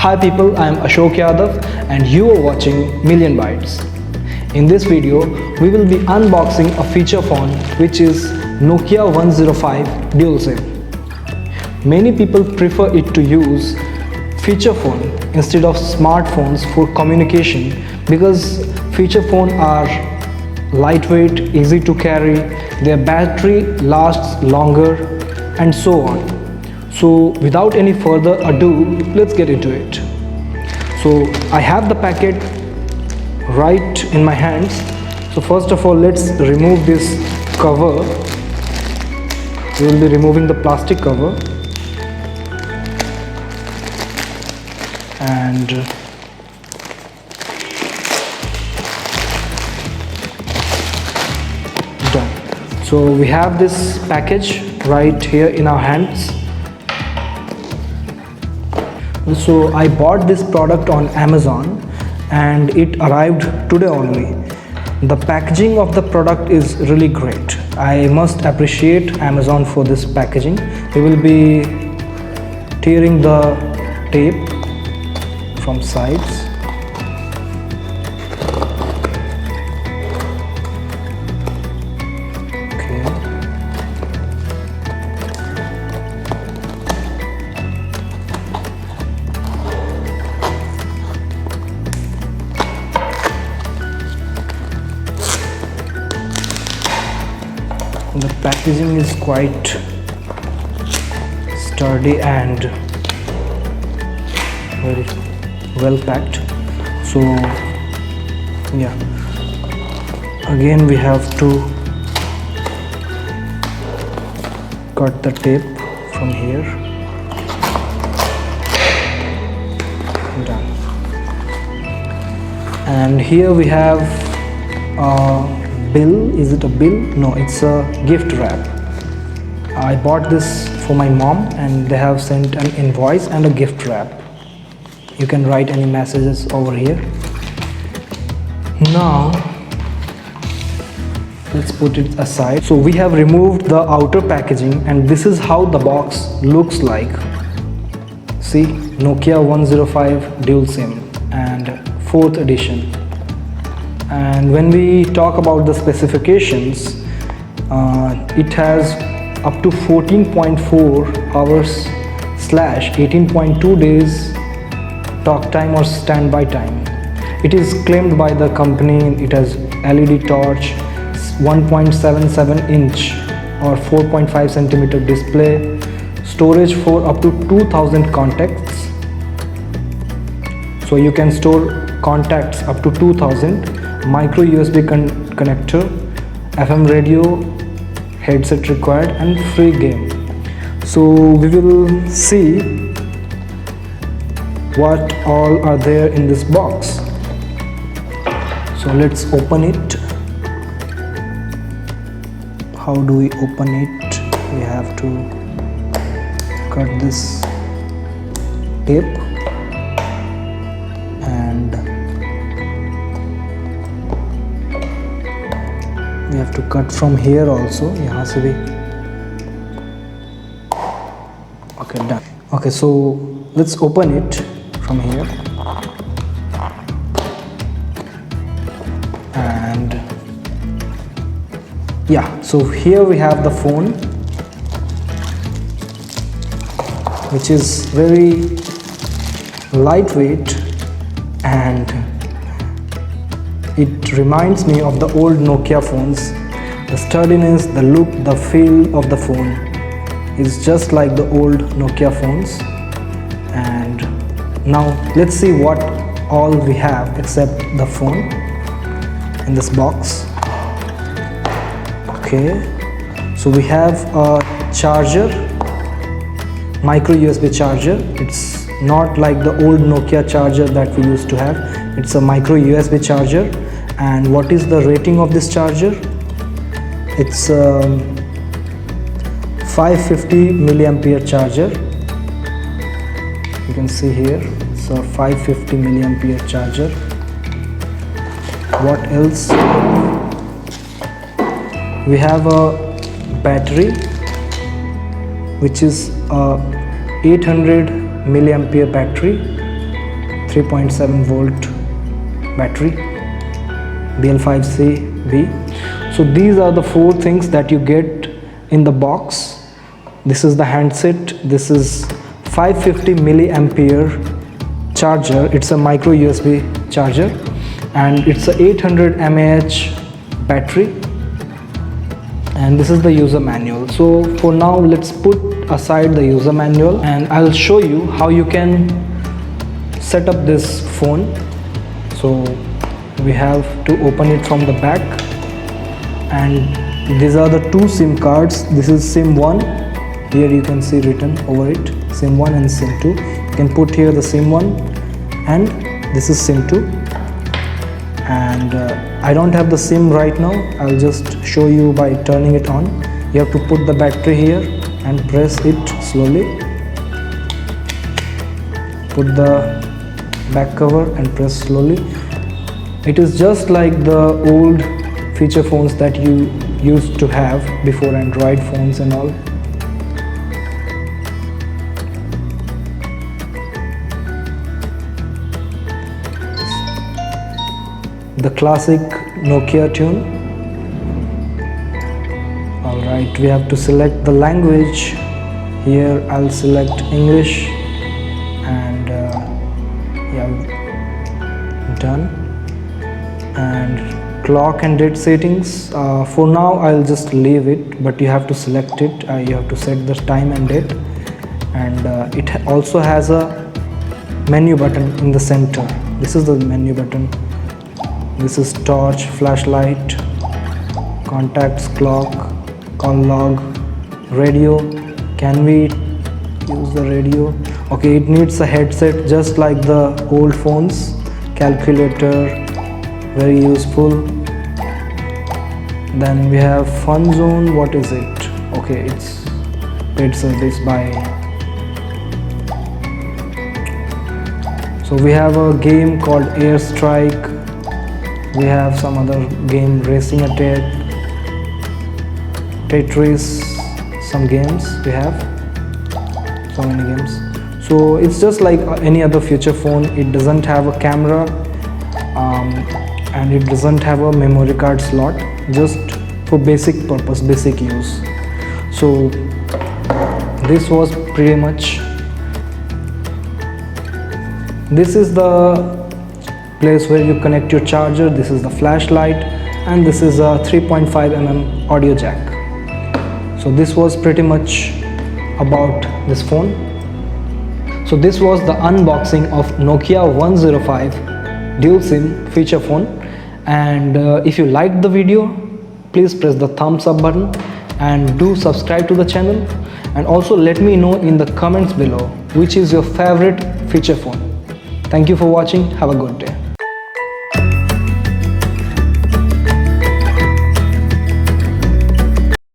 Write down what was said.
Hi people, I am Ashok Yadav and you are watching Million Bytes. In this video, we will be unboxing a feature phone which is Nokia 105 Dual SIM. Many people prefer it to use feature phone instead of smartphones for communication because feature phones are lightweight, easy to carry, their battery lasts longer and so on. So without any further ado, let's get into it. So I have the packet right in my hands. So first of all, let's remove this cover. We will be removing the plastic cover and done. So we have this package right here in our hands. So I bought this product on Amazon and it arrived today only. The packaging of the product is really great. I must appreciate Amazon for this packaging. We will be tearing the tape from sides. The packaging is quite sturdy and very well packed. So yeah, again we have to cut the tape from here. Done. And here we have bill. Is it a bill? No, it's a gift wrap. I bought this for my mom and they have sent an invoice and a gift wrap. You can write any messages over here. Now let's put it aside. So we have removed the outer packaging and this is how the box looks like. See, Nokia 105 Dual SIM and 4th edition. And when we talk about the specifications, it has up to 14.4 hours / 18.2 days talk time or standby time. It is claimed by the company. It has LED torch, 1.77 inch or 4.5 centimeter display, storage for up to 2000 contacts. So you can store contacts up to 2000. Micro USB connector, FM radio, headset required and free game. So we will see what all are there in this box. So let's open it. How do we open it? We have to cut this tape and we have to cut from here also. यहाँ से भी. Okay, done. Okay, so let's open it from here. And yeah, so here we have the phone, which is very lightweight and it reminds me of the old Nokia phones. The sturdiness, the look, the feel of the phone is just like the old Nokia phones. And now let's see what all we have except the phone in this box. Okay, so we have a charger, micro USB charger. It's not like the old Nokia charger that we used to have. It's a micro USB charger. And what is the rating of this charger? It's 550 milliampere charger. You can see here, it's a 550 milliampere charger. What else? We have a battery which is a 800 milliampere battery, 3.7 volt battery, BL5CB. So these are the four things that you get in the box. This is the handset. This is 550 milliampere charger. It's a micro USB charger, and it's a 800 mAh battery. And this is the user manual. So for now, let's put aside the user manual, and I'll show you how you can set up this phone. So we have to open it from the back, and these are the two SIM cards. This is SIM 1. Here you can see written over it SIM 1 and SIM 2. You can put here the SIM 1, and this is SIM 2. And I don't have the SIM right now. I'll just show you by turning it on. You have to put the battery here and press it slowly. Put the back cover and press slowly. It is just like the old feature phones that you used to have before, Android phones and all. The classic Nokia tune. Alright, we have to select the language. Here I'll select English, and yeah, done. And clock and date settings, for now I'll just leave it, but you have to select it. You have to set the time and date, and it also has a menu button in the center. This is the menu button. This is torch, flashlight, contacts, clock, call log, radio. Can we use the radio? Okay, it needs a headset just like the old phones. Calculator, very useful. Then we have fun zone. What is it? Okay, it's paid service by. So we have a game called Airstrike. We have some other game, Racing Attack, Tetris, some games. We have so many games. So it's just like any other feature phone. It doesn't have a camera, and it doesn't have a memory card slot, just for basic purpose, basic use. So this was pretty much. This is the place where you connect your charger. This is the flashlight, and this is a 3.5 mm audio jack. So this was pretty much about this phone. So this was the unboxing of Nokia 105 dual SIM feature phone. And if you liked the video, please press the thumbs up button and do subscribe to the channel, and also let me know in the comments below which is your favorite feature phone. Thank you for watching. Have a good day.